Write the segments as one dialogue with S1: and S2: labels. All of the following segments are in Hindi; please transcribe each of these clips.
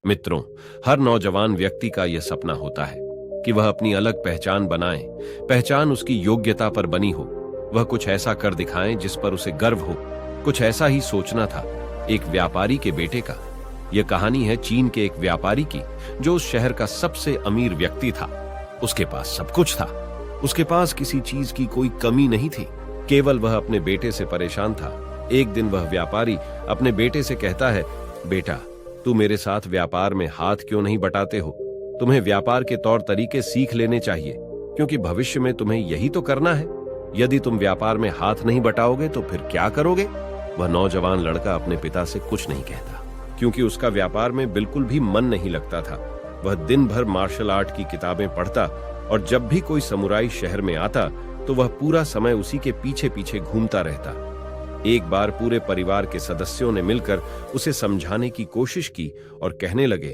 S1: मित्रों, हर नौजवान व्यक्ति का यह सपना होता है कि वह अपनी अलग पहचान बनाए। पहचान उसकी योग्यता पर बनी हो, वह कुछ ऐसा कर दिखाए जिस पर उसे गर्व हो। कुछ ऐसा ही सोचना था एक व्यापारी के बेटे का। यह कहानी है चीन के एक व्यापारी की, जो उस शहर का सबसे अमीर व्यक्ति था। उसके पास सब कुछ था, उसके पास किसी चीज की कोई कमी नहीं थी, केवल वह अपने बेटे से परेशान था। एक दिन वह व्यापारी अपने बेटे से कहता है, बेटा, तू मेरे साथ व्यापार में हाथ क्यों नहीं बटाते हो? तुम्हें व्यापार के तौर तरीके सीख लेने चाहिए, क्योंकि भविष्य में तुम्हें यही तो करना है। यदि तुम व्यापार में हाथ नहीं बटाओगे तो फिर क्या करोगे? वह नौजवान लड़का अपने पिता से कुछ नहीं कहता, क्योंकि उसका व्यापार में बिल्कुल भी मन नहीं लगता था। वह दिन भर मार्शल आर्ट की किताबें पढ़ता, और जब भी कोई समुराई शहर में आता तो वह पूरा समय उसी के पीछे पीछे घूमता रहता। एक बार पूरे परिवार के सदस्यों ने मिलकर उसे समझाने की कोशिश की और कहने लगे,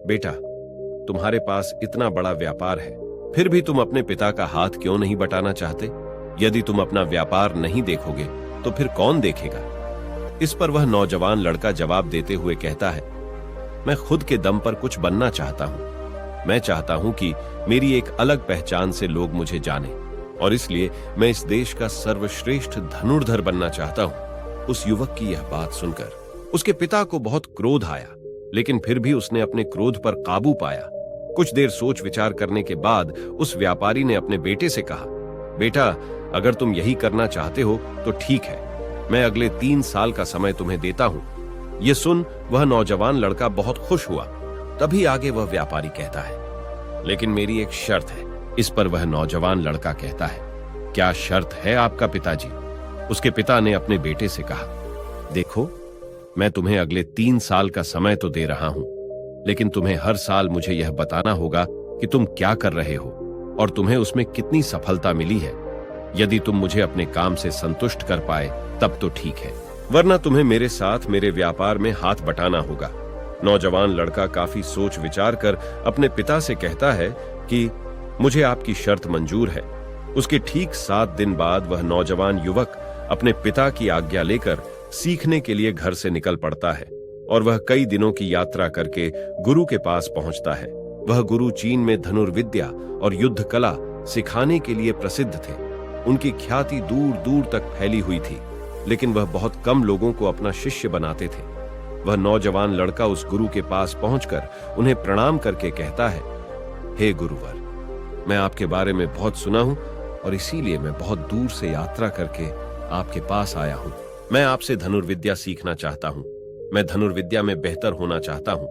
S1: बेटा, तुम्हारे पास इतना बड़ा व्यापार है, फिर भी तुम अपने पिता का हाथ क्यों नहीं बटाना चाहते? यदि तुम अपना व्यापार नहीं देखोगे तो फिर कौन देखेगा? इस पर वह नौजवान लड़का जवाब देते हुए कहता है, मैं खुद के दम पर कुछ बनना चाहता हूं। मैं चाहता हूं कि मेरी एक अलग पहचान से लोग मुझे जाने, और इसलिए मैं इस देश का सर्वश्रेष्ठ धनुर्धर बनना चाहता हूं। उस युवक की यह बात सुनकर उसके पिता को बहुत क्रोध आया, लेकिन फिर भी उसने अपने क्रोध पर काबू पाया। कुछ देर सोच विचार करने के बाद उस व्यापारी ने अपने बेटे से कहा, बेटा, अगर तुम यही करना चाहते हो तो ठीक है, मैं अगले 3 साल का समय तुम्हें देता हूं। यह सुन वह नौजवान लड़का बहुत खुश हुआ। तभी आगे वह व्यापारी कहता है, लेकिन मेरी एक शर्त है। इस पर वह नौजवान लड़का कहता है, क्या शर्त है आपका पिताजी? उसके पिता ने अपने बेटे से कहा, देखो, मैं तुम्हें अगले 3 साल का समय तो दे रहा हूं, लेकिन तुम्हें हर साल मुझे यह बताना होगा कि तुम क्या कर रहे हो और तुम्हें उसमें कितनी सफलता मिली है। यदि तुम मुझे अपने काम से संतुष्ट कर पाए तब तो ठीक है, वरना तुम्हें मेरे साथ मेरे व्यापार में हाथ बटाना होगा। नौजवान लड़का काफी सोच विचार कर अपने पिता से कहता है कि मुझे आपकी शर्त मंजूर है। उसके ठीक 7 दिन बाद वह नौजवान युवक अपने पिता की आज्ञा लेकर सीखने के लिए घर से निकल पड़ता है, और वह कई दिनों की यात्रा करके गुरु के पास पहुंचता है। वह गुरु चीन में धनुर्विद्या और युद्ध कला सिखाने के लिए प्रसिद्ध थे। उनकी ख्याति दूर दूर तक फैली हुई थी, लेकिन वह बहुत कम लोगों को अपना शिष्य बनाते थे। वह नौजवान लड़का उस गुरु के पास पहुंचकर उन्हें प्रणाम करके कहता है, हे गुरुवर, मैं आपके बारे में बहुत सुना हूं और इसीलिए मैं बहुत दूर से यात्रा करके आपके पास आया हूं। मैं आपसे धनुर्विद्या सीखना चाहता हूं। मैं धनुर्विद्या में बेहतर होना चाहता हूं।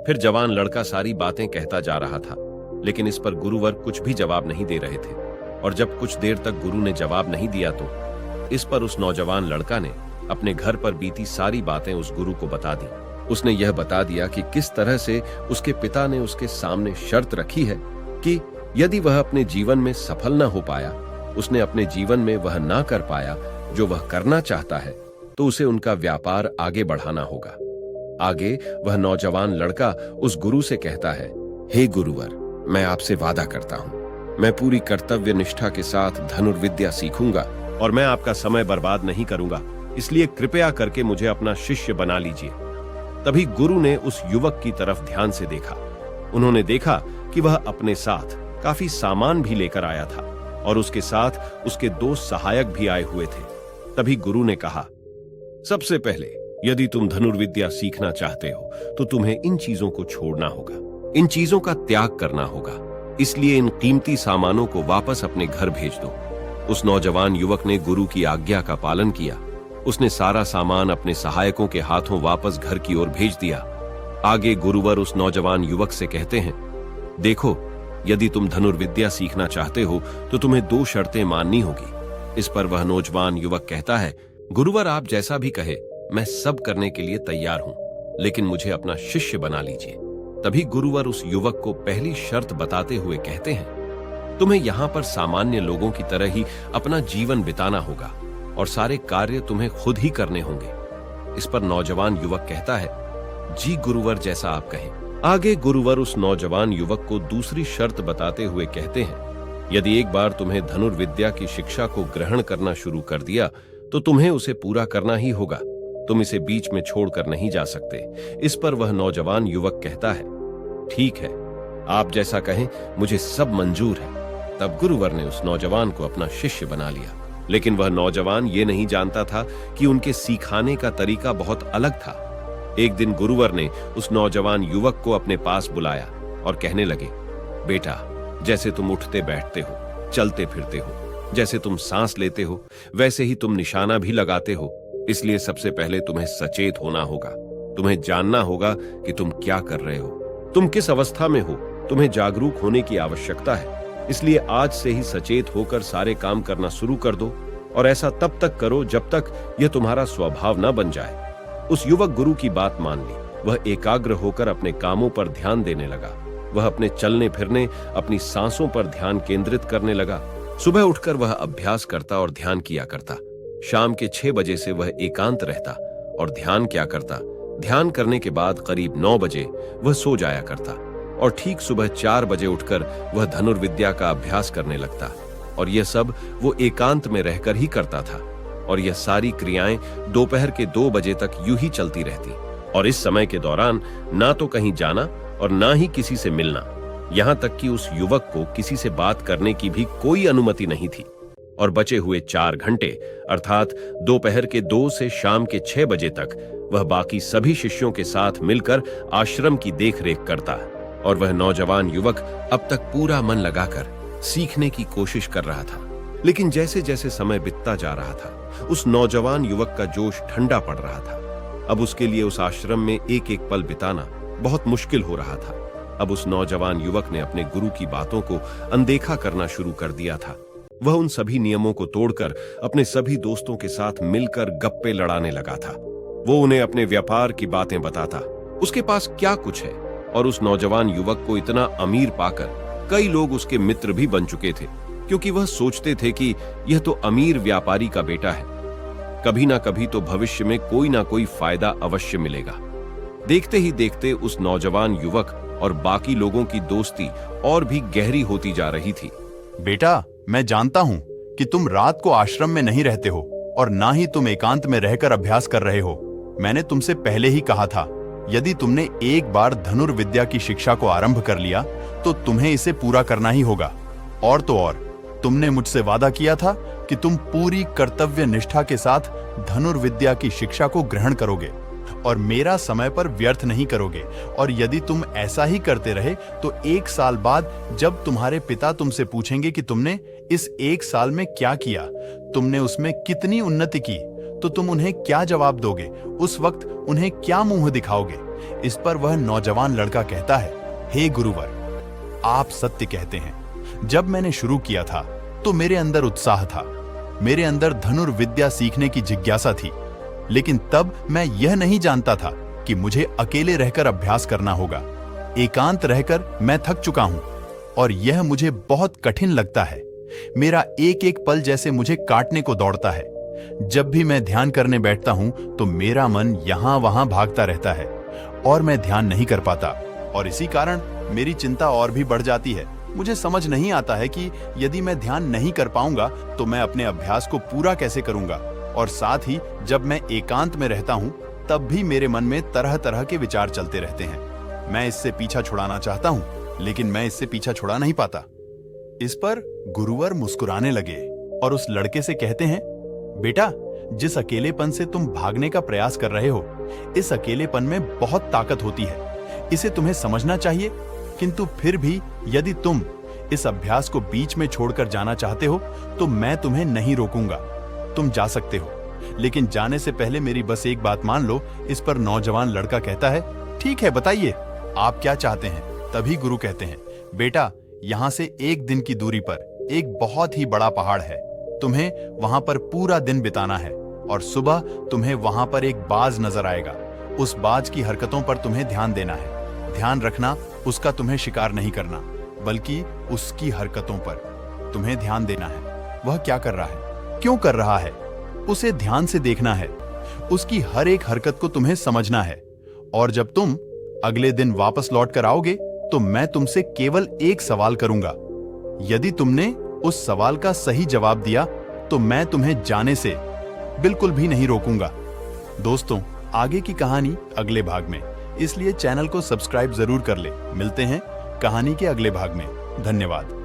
S1: फिर जवान लड़का सारी बातें कहता जा रहा था, लेकिन इस पर गुरुवर कुछ भी जवाब नहीं दे रहे थे। और जब कुछ देर तक गुरु ने जवाब नहीं दिया तो इस पर उस नौजवान लड़का ने अपने घर पर बीती सारी बातें उस गुरु को बता दी। उसने यह बता दिया कि किस तरह से उसके पिता ने उसके सामने शर्त रखी है कि यदि वह अपने जीवन में सफल न हो पाया, उसने अपने जीवन में वह ना कर पाया जो वह करना चाहता है, तो उसे उनका व्यापार आगे बढ़ाना होगा। आगे वह नौजवान लड़का उस गुरु से कहता है, हे गुरुवर, मैं आपसे वादा करता हूं, मैं पूरी कर्तव्य निष्ठा के साथ धनुर्विद्या सीखूंगा और मैं आपका समय बर्बाद नहीं करूंगा, इसलिए कृपया करके मुझे अपना शिष्य बना लीजिए। तभी गुरु ने उस युवक की तरफ ध्यान से देखा। उन्होंने देखा कि वह अपने साथ काफी सामान भी लेकर आया था, और उसके साथ उसके 2 सहायक भी आए हुए थे। तभी गुरु ने कहा, सबसे पहले यदि तुम धनुर्विद्या सीखना चाहते हो तो तुम्हें इन चीजों को छोड़ना होगा, इन चीजों का त्याग करना होगा। इसलिए इन कीमती सामानों को वापस अपने घर भेज दो। उस नौजवान युवक ने गुरु की आज्ञा का पालन किया। उसने सारा सामान अपने सहायकों के हाथों वापस घर की ओर भेज दिया। आगे गुरुवर उस नौजवान युवक से कहते हैं, देखो, यदि तुम धनुर्विद्या सीखना चाहते हो तो तुम्हें 2 शर्तें माननी होगी। इस पर वह नौजवान युवक कहता है, गुरुवर, आप जैसा भी कहे, मैं सब करने के लिए तैयार हूं, लेकिन मुझे अपना शिष्य बना लीजिए। तभी गुरुवर उस युवक को पहली शर्त बताते हुए कहते हैं, तुम्हें यहां पर सामान्य लोगों की तरह ही अपना जीवन बिताना होगा और सारे कार्य तुम्हें खुद ही करने होंगे। इस पर नौजवान युवक कहता है, जी गुरुवर, जैसा आप कहें। आगे गुरुवर उस नौजवान युवक को दूसरी शर्त बताते हुए कहते हैं, यदि एक बार तुम्हें धनुर्विद्या की शिक्षा को ग्रहण करना शुरू कर दिया तो तुम्हें उसे पूरा करना ही होगा। तुम इसे बीच में छोड़कर नहीं जा सकते। इस पर वह नौजवान युवक कहता है, ठीक है, आप जैसा कहें, मुझे सब मंजूर है। तब गुरुवर ने उस नौजवान को अपना शिष्य बना लिया। लेकिन वह नौजवान ये नहीं जानता था कि उनके सिखाने का तरीका बहुत अलग था। एक दिन गुरुवर ने उस नौजवान युवक को अपने पास बुलाया और कहने लगे, बेटा, जैसे तुम उठते बैठते हो, चलते फिरते हो, जैसे तुम सांस लेते हो, वैसे ही तुम निशाना भी लगाते हो। इसलिए सबसे पहले तुम्हें सचेत होना होगा। तुम्हें जानना होगा कि तुम क्या कर रहे हो, तुम किस अवस्था में हो। तुम्हें जागरूक होने की आवश्यकता है। इसलिए आज से ही सचेत होकर सारे काम करना शुरू कर दो, और ऐसा तब तक करो जब तक यह तुम्हारा स्वभाव न बन जाए। उस युवक गुरु की बात मान ली। वह एकाग्र होकर अपने कामों पर ध्यान देने लगा। वह अपने चलने फिरने, अपनी सांसों पर ध्यान केंद्रित करने लगा। सुबह उठकर वह अभ्यास करता और ध्यान किया करता। शाम के 6 बजे से वह एकांत रहता और ध्यान क्या करता। ध्यान करने के बाद करीब 9 बजे वह सो जाया करता और ठीक सुबह 4 बजे उठकर वह धनुर्विद्या का अभ्यास करने लगता। और यह सब वो एकांत में रहकर ही करता था। और यह सारी क्रियाएं दोपहर के 2 बजे तक यूं ही चलती रहती। और इस समय के दौरान ना तो कहीं जाना और ना ही किसी से मिलना। यहां तक कि उस युवक को किसी से बात करने की भी कोई अनुमति नहीं थी। और बचे हुए 4 घंटे अर्थात दोपहर के 2 से शाम के 6 बजे तक वह बाकी सभी शिष्यों के साथ मिलकर आश्रम की देखरेख करता। और वह नौजवान युवक अब तक पूरा मन लगाकर सीखने की कोशिश कर रहा था। लेकिन जैसे जैसे समय बीतता जा रहा था, उस नौजवान युवक का जोश ठंडा पड़ रहा था। अब उसके लिए उस आश्रम में एक एक पल बिताना बहुत मुश्किल हो रहा था। अब उस नौजवान युवक ने अपने गुरु की बातों को अनदेखा करना शुरू कर दिया था। वह उन सभी नियमों को तोड़कर अपने सभी दोस्तों के साथ मिलकर गप्पे लड़ाने लगा था। वो उन्हें अपने व्यापार की बातें बताता, उसके पास क्या कुछ है। और उस नौजवान युवक को इतना अमीर पाकर कई लोग उसके मित्र भी बन चुके थे, क्योंकि वह सोचते थे कि यह तो अमीर व्यापारी का बेटा है, कभी ना कभी तो भविष्य में कोई ना कोई फायदा अवश्य मिलेगा। देखते ही देखते उस नौजवान युवक और बाकी लोगों की दोस्ती और भी गहरी होती जा रही थी।
S2: बेटा, मैं जानता हूं कि तुम रात को आश्रम में नहीं रहते हो और ना ही तुम एकांत में रहकर अभ्यास कर रहे हो। मैंने तुमसे पहले ही कहा था, यदि तुमने एक बार धनुर्विद्या की शिक्षा को आरंभ कर लिया तो तुम्हें इसे पूरा करना ही होगा। और तो और, तुमने मुझसे वादा किया था कि तुम पूरी कर्तव्य निष्ठा के साथ धनुर्विद्या की शिक्षा को ग्रहण करोगे और मेरा समय पर व्यर्थ नहीं करोगे। और यदि तुम ऐसा ही करते रहे तो 1 साल बाद जब तुम्हारे पिता तुमसे पूछेंगे कि तुमने इस 1 साल में क्या किया, तुमने उसमें कितनी उन्नति की, तो तुम उन्हें क्या जवाब दोगे? उस वक्त उन्हें क्या मुंह दिखाओगे? इस पर वह नौजवान लड़का कहता है, हे गुरुवर, आप सत्य कहते हैं। जब मैंने शुरू किया था तो मेरे अंदर उत्साह था, मेरे अंदर धनुर्विद्या सीखने की जिज्ञासा थी। लेकिन तब मैं यह नहीं जानता था कि मुझे अकेले रहकर अभ्यास करना होगा। एकांत रहकर मैं थक चुका हूं और यह मुझे बहुत कठिन लगता है। मेरा एक एक पल जैसे मुझे काटने को दौड़ता है। जब भी मैं ध्यान करने बैठता हूं तो मेरा मन यहां वहां भागता रहता है और मैं ध्यान नहीं कर पाता। और इसी कारण मेरी चिंता और भी बढ़ जाती है। मुझे समझ नहीं आता है कि यदि मैं ध्यान नहीं कर पाऊंगा तो मैं अपने अभ्यास को पूरा कैसे करूंगा। और साथ ही जब मैं एकांत में रहता हूं तब भी मेरे मन में तरह तरह के विचार चलते रहते हैं। मैं इससे पीछा छुड़ाना चाहता हूं, लेकिन मैं इससे पीछा छुड़ा नहीं पाता। इस पर गुरुवर मुस्कुराने लगे और उस लड़के से कहते हैं, बेटा, जिस अकेलेपन से तुम भागने का प्रयास कर रहे हो, इस अकेलेपन में बहुत ताकत होती है। इसे तुम्हें समझना चाहिए। किंतु फिर भी यदि तुम इस अभ्यास को बीच में छोड़कर जाना चाहते हो तो मैं तुम्हें नहीं रोकूंगा। तुम जा सकते हो, लेकिन जाने से पहले मेरी बस एक बात मान लो। इस पर नौजवान लड़का कहता है, ठीक है, बताइए आप क्या चाहते हैं। तभी गुरु कहते हैं, बेटा, यहां से 1 दिन की दूरी पर एक बहुत ही बड़ा पहाड़ है। तुम्हें वहां पर पूरा दिन बिताना है और सुबह तुम्हें वहां पर एक बाज नजर आएगा। उस बाज की हरकतों पर तुम्हें ध्यान देना है। ध्यान रखना उसका तुम्हें शिकार नहीं करना, बल्कि उसकी हरकतों पर तुम्हें ध्यान देना है। वह क्या कर रहा है, क्यों कर रहा है, उसे ध्यान से देखना है। उसकी हर एक हरकत को तुम्हें समझना है। और जब तुम अगले दिन वापस लौट कर आओगे तो मैं तुमसे केवल एक सवाल करूंगा। यदि तुमने उस सवाल का सही जवाब दिया तो मैं तुम्हें जाने से बिल्कुल भी नहीं रोकूंगा। दोस्तों, आगे की कहानी अगले भाग में, इसलिए चैनल को सब्सक्राइब जरूर कर ले। मिलते हैं कहानी के अगले भाग में। धन्यवाद।